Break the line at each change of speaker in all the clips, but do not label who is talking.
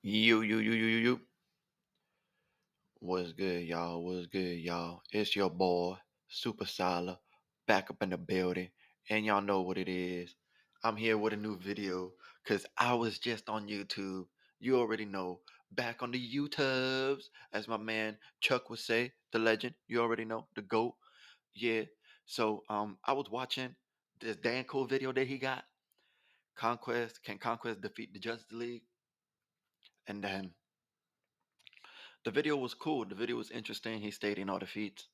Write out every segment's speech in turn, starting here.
You. What's good, y'all? What's good, y'all? It's your boy, Super Sala, back up in the building. And y'all know what it is. I'm here with a new video because I was just on YouTube. You already know. Back on the YouTubes, as my man Chuck would say, the legend. You already know, the GOAT. Yeah. So I was watching this Danco video that he got. Conquest, can Conquest defeat the Justice League? And then the video was cool. The video was interesting. He stayed in all the feats.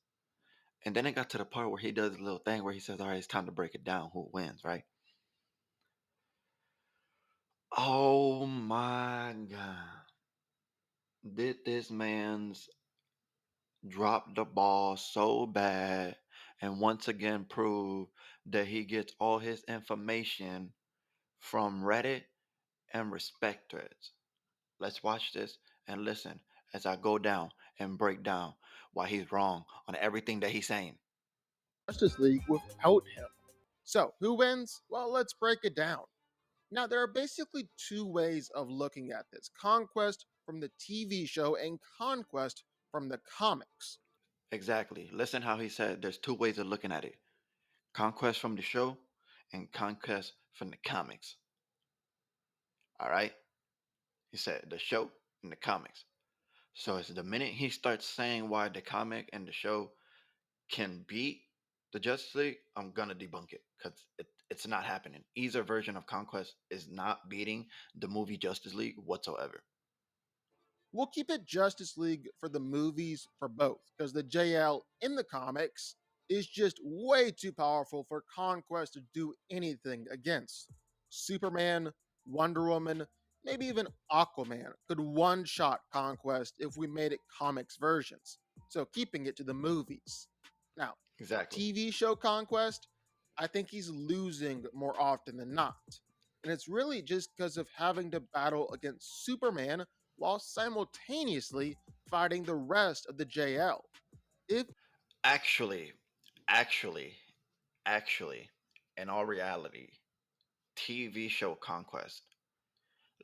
And then it got to the part where he does a little thing where he says, all right, it's time to break it down. Who wins, right? Oh my God. Did this man's drop the ball so bad and once again prove that he gets all his information from Reddit and respect threads. Let's watch this and listen as I go down and break down why he's wrong on everything that he's saying.
Justice League without him. So, who wins? Well, let's break it down. Now, there are basically two ways of looking at this: Conquest from the TV show and Conquest from the comics.
Exactly. Listen how he said there's two ways of looking at it. Conquest from the show and Conquest from the comics. All right? He said the show and the comics. So it's the minute he starts saying why the comic and the show can beat the Justice League, I'm gonna debunk it because it's not happening. Either version of Conquest is not beating the movie Justice League whatsoever.
We'll keep it Justice League for the movies for both, because the JL in the comics is just way too powerful for Conquest to do anything against. Superman, Wonder Woman, maybe even Aquaman could one shot Conquest if we made it comics versions, so keeping it to the movies. Now,
Exactly.
TV show Conquest, I think he's losing more often than not. And it's really just because of having to battle against Superman while simultaneously fighting the rest of the JL. If
Actually, actually, actually, in all reality, TV show Conquest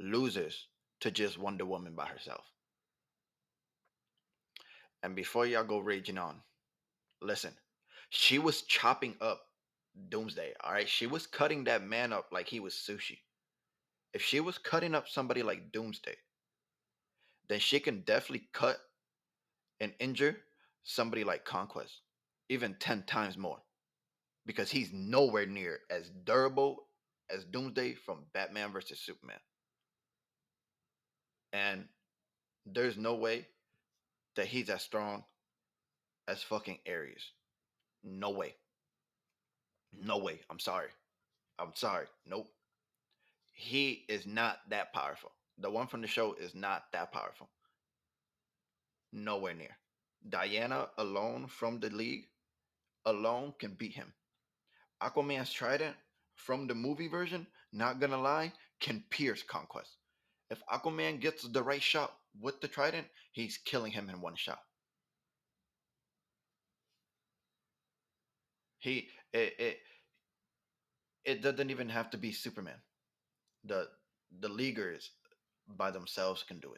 loses to just Wonder Woman by herself. And before y'all go raging on, listen, she was chopping up Doomsday. All right, she was cutting that man up like he was sushi. If she was cutting up somebody like Doomsday, then she can definitely cut and injure somebody like Conquest, even 10 times more, because he's nowhere near as durable as Doomsday from Batman versus Superman. And there's no way that he's as strong as fucking Ares. No way. No way. I'm sorry. I'm sorry. Nope. He is not that powerful. The one from the show is not that powerful. Nowhere near. Diana alone from the league alone can beat him. Aquaman's trident from the movie version, not gonna lie, can pierce Conquest. If Aquaman gets the right shot with the trident, he's killing him in one shot. He it doesn't even have to be Superman. The the leaguers by themselves can do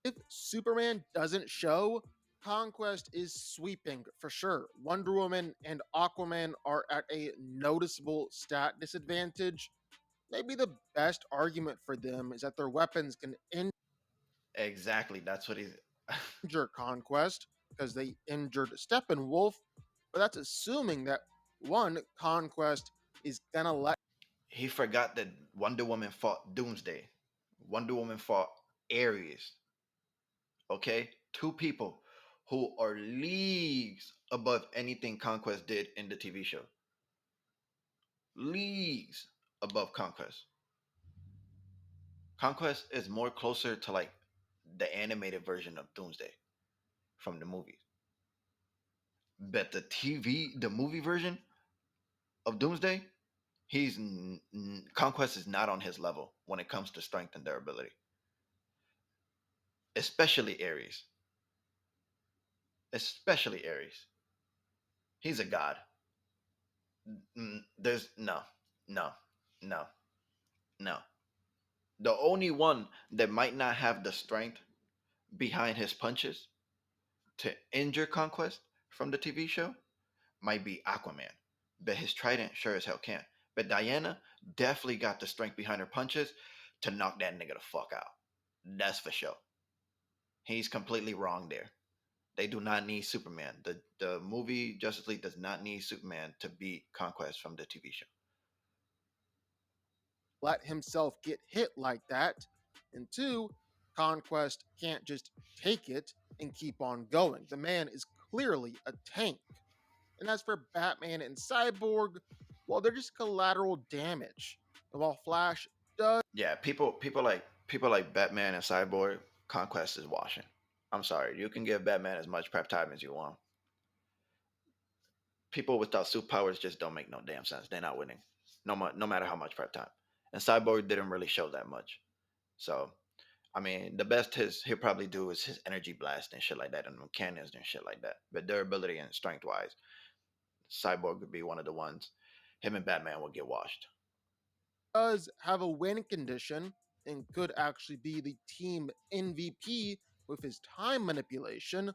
it.
Superman doesn't show, Conquest is sweeping for sure. Wonder Woman and Aquaman are at a noticeable stat disadvantage. Maybe the best argument for them is that their weapons can
Exactly. That's what he's
injure Conquest because they injured Steppenwolf, but that's assuming that one, Conquest is gonna let
he forgot that Wonder Woman fought Doomsday. Wonder Woman fought Ares. Okay? Two people who are leagues above anything Conquest did in the TV show. Leagues above Conquest. Conquest is more closer to like the animated version of Doomsday from the movies. But the movie version of Doomsday, Conquest is not on his level when it comes to strength and durability, especially Ares. Especially Ares. He's a god. There's no, no, no, no. The only one that might not have the strength behind his punches to injure Conquest from the TV show might be Aquaman, but his trident sure as hell can't. But Diana definitely got the strength behind her punches to knock that nigga the fuck out. That's for sure. He's completely wrong there. They do not need Superman. The movie Justice League does not need Superman to beat Conquest from the TV show.
Let himself get hit like that. And two, Conquest can't just take it and keep on going. The man is clearly a tank. And as for Batman and Cyborg, well, they're just collateral damage. And while Flash does
Yeah, people like Batman and Cyborg. Conquest is washing. I'm sorry, you can give Batman as much prep time as you want. People without superpowers just don't make no damn sense. They're not winning, no matter how much prep time. And Cyborg didn't really show that much. So I mean, the best he'll probably do is his energy blast and shit like that, and cannons and shit like that. But durability and strength wise, Cyborg would be one of the ones. Him and Batman will get washed.
have a win condition and could actually be the team MVP with his time manipulation,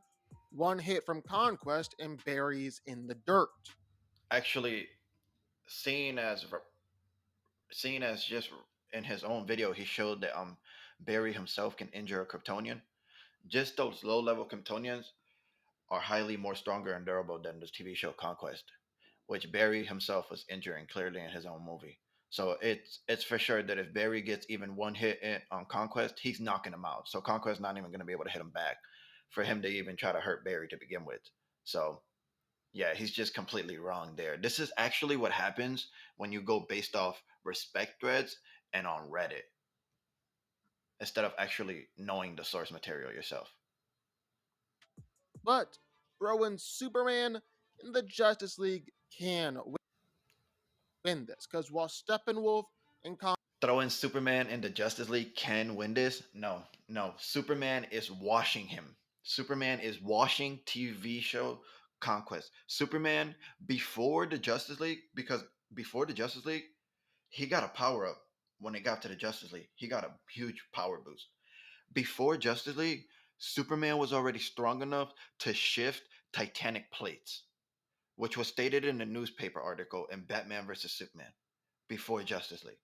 one hit from Conquest and Barry's in the dirt.
Actually, seeing as seeing as just in his own video, he showed that Barry himself can injure a Kryptonian. Just those low level Kryptonians are highly more stronger and durable than the TV show Conquest, which Barry himself was injuring clearly in his own movie. So it's for sure that if Barry gets even one hit on Conquest, he's knocking him out. So Conquest's not even going to be able to hit him back for him to even try to hurt Barry to begin with. So yeah, he's just completely wrong there. This is actually what happens when you go based off respect threads and on Reddit instead of actually knowing the source material yourself.
But throw in Superman, and the Justice League can win this. Because while Steppenwolf and
Throwing Superman in the Justice League can win this? No, no. Superman is washing him. Superman is washing TV show Conquest. Superman before the Justice League, because before the Justice League, he got a power up when it got to the Justice League. He got a huge power boost. Before Justice League, Superman was already strong enough to shift titanic plates, which was stated in the newspaper article in Batman vs. Superman before Justice League.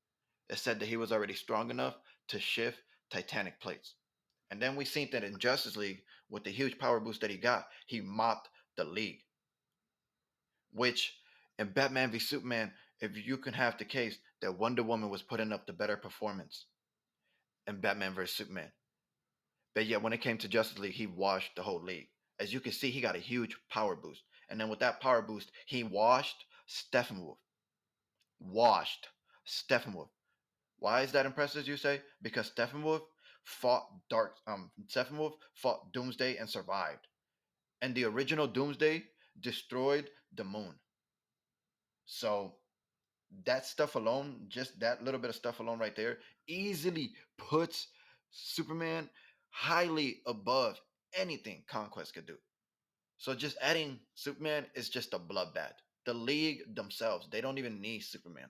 It said that he was already strong enough to shift titanic plates. And then we seen that in Justice League, with the huge power boost that he got, he mopped the league. Which in Batman v Superman, if you can have the case that Wonder Woman was putting up the better performance in Batman vs Superman, but yet when it came to Justice League, he washed the whole league. As you can see, he got a huge power boost, and then with that power boost, he washed Steppenwolf. Washed Steppenwolf. Why is that impressive, you say? Because Steppenwolf fought Doomsday and survived. And the original Doomsday destroyed the moon. So that stuff alone, just that little bit of stuff alone right there, easily puts Superman highly above anything Conquest could do. So just adding Superman is just a bloodbath. The League themselves, they don't even need Superman.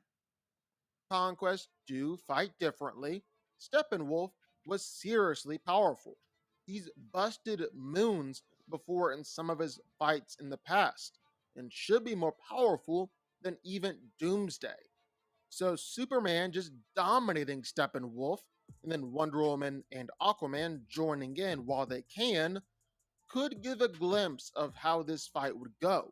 Conquest do fight differently, Steppenwolf was seriously powerful. He's busted moons before in some of his fights in the past, and should be more powerful than even Doomsday. So Superman just dominating Steppenwolf, and then Wonder Woman and Aquaman joining in while they can, could give a glimpse of how this fight would go.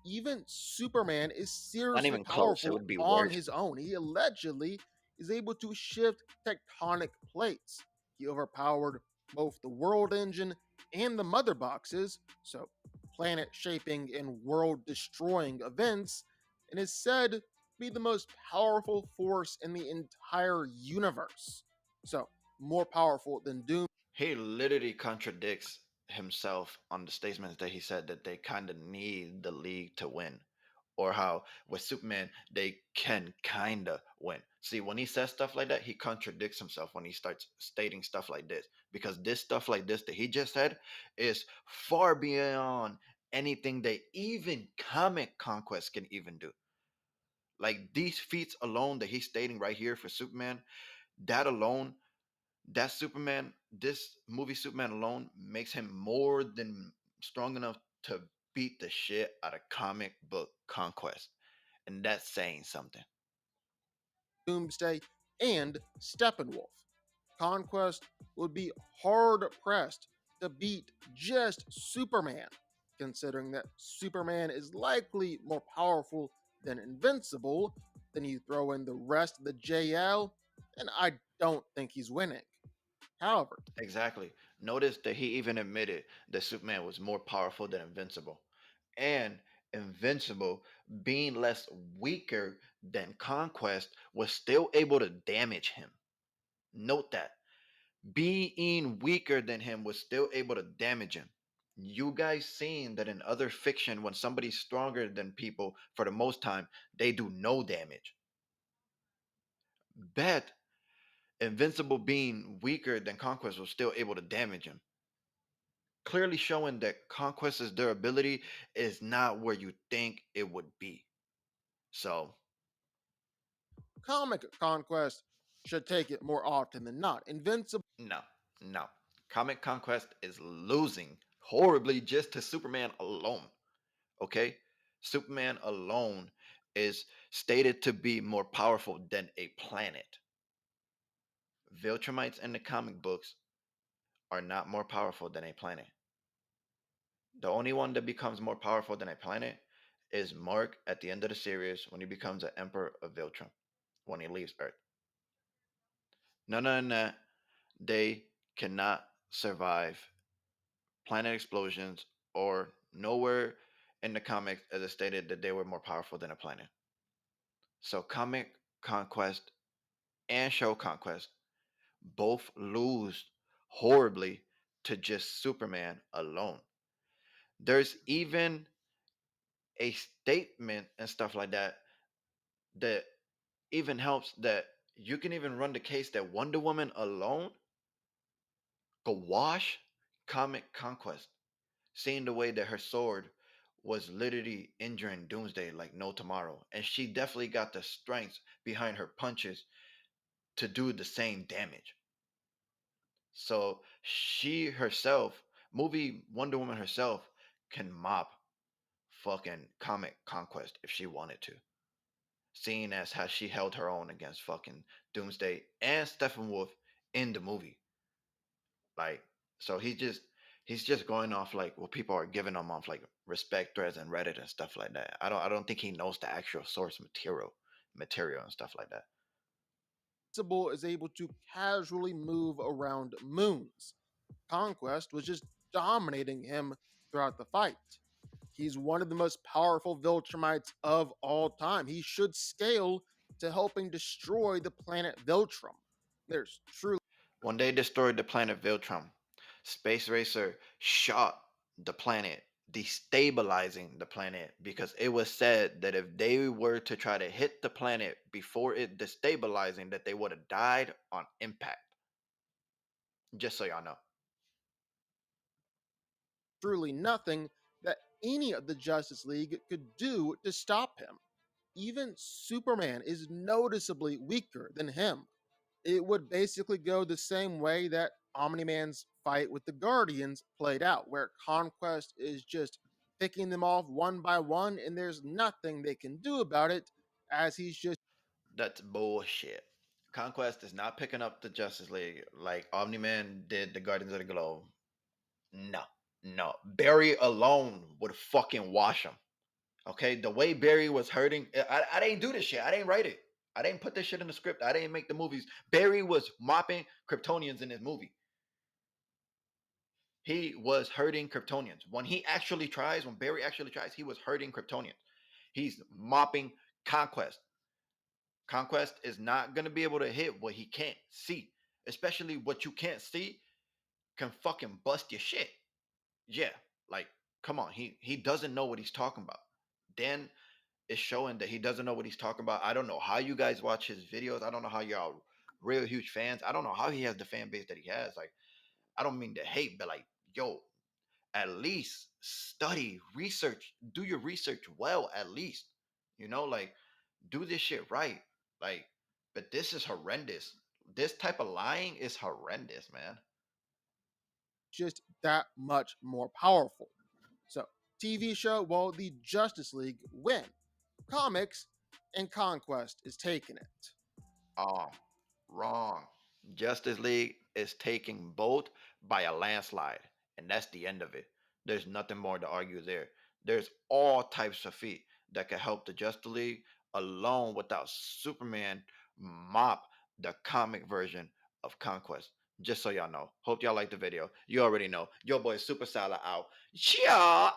Even Superman is
Not
seriously
even close. It
powerful
would be
on
worse.
his own. He allegedly is able to shift tectonic plates. He overpowered both the world engine and the mother boxes, so planet shaping and world destroying events, and is said to be the most powerful force in the entire universe. So, more powerful than Doom.
He literally contradicts himself on the statements that he said that they kind of need the league to win, or how with Superman they can kind of win. See, when he says stuff like that, he contradicts himself when he starts stating stuff like this, because this stuff like this that he just said is far beyond anything that even comic conquest can even do. Like these feats alone that he's stating right here for Superman, That alone, that Superman, this movie Superman alone makes him more than strong enough to beat the shit out of comic book Conquest. And that's saying something.
Doomsday, and Steppenwolf. Conquest would be hard pressed to beat just Superman, considering that Superman is likely more powerful than Invincible. Then you throw in the rest of the JL, and I don't think he's winning. However,
Exactly. Notice that he even admitted that Superman was more powerful than Invincible. And Invincible, being less weaker than Conquest, was still able to damage him. Note that. Being weaker than him was still able to damage him. You guys seen that in other fiction, when somebody's stronger than people, for the most time, they do no damage. Bet Invincible being weaker than Conquest was still able to damage him, clearly showing that Conquest's durability is not where you think it would be. So,
Comic Conquest should take it more often than not. Invincible
no, no. Comic Conquest is losing horribly just to Superman alone. Okay? Superman alone is stated to be more powerful than a planet. Viltrumites in the comic books are not more powerful than a planet. The only one that becomes more powerful than a planet is Mark at the end of the series when he becomes an Emperor of Viltrum when he leaves Earth. None of that, they cannot survive planet explosions or nowhere in the comics as it stated that they were more powerful than a planet. So comic Conquest and show Conquest both lose horribly to just Superman alone. There's even a statement and stuff like that that even helps that you can even run the case that Wonder Woman alone could wash Comic Conquest, seeing the way that her sword was literally injuring Doomsday like no tomorrow. And she definitely got the strength behind her punches to do the same damage. So she herself, movie Wonder Woman herself, can mop fucking Comic Conquest if she wanted to. Seeing as how she held her own against fucking Doomsday and Steppenwolf in the movie. Like, so he's just going off like what people are giving him off like respect threads and Reddit and stuff like that. I don't think he knows the actual source material and stuff like that.
is able to casually move around moons. Conquest was just dominating him throughout the fight. He's one of the most powerful Viltrumites of all time. He should scale to helping destroy the planet Viltrum. There's truly
When they destroyed the planet Viltrum, Space Racer shot the planet, destabilizing the planet because it was said that if they were to try to hit the planet before it destabilizing, that they would have died on impact. Just so y'all know.
truly nothing that any of the Justice League could do to stop him. Even Superman is noticeably weaker than him. It would basically go the same way that Omni Man's fight with the Guardians played out, where Conquest is just picking them off one by one, and there's nothing they can do about it, as he's just
That's bullshit. Conquest is not picking up the Justice League like Omni Man did the Guardians of the Globe. No, no. Barry alone would fucking wash him. Okay, the way Barry was hurting, I didn't do this shit. I didn't write it. I didn't put this shit in the script. I didn't make the movies. Barry was mopping Kryptonians in his movie. He was hurting Kryptonians. When Barry actually tries, he was hurting Kryptonians. He's mopping Conquest. Conquest is not going to be able to hit what he can't see, especially what you can't see can fucking bust your shit. Yeah, like come on, he doesn't know what he's talking about. Dan is showing that he doesn't know what he's talking about. I don't know how you guys watch his videos. I don't know how y'all real huge fans. I don't know how he has the fan base that he has. Like, I don't mean to hate, but like, yo, at least study, research, do your research well, at least. Like, do this shit right. Like, but this is horrendous. This type of lying is horrendous, man.
Just that much more powerful. So, TV show, well, the Justice League win. Comics and Conquest is taking it.
Oh, wrong. Justice League is taking both by a landslide, and that's the end of it. There's nothing more to argue there. There's all types of feat that can help the Justice League alone without Superman mop the comic version of Conquest. Just so y'all know. Hope y'all like the video. You already know. Your boy Super Sala out. Yeah.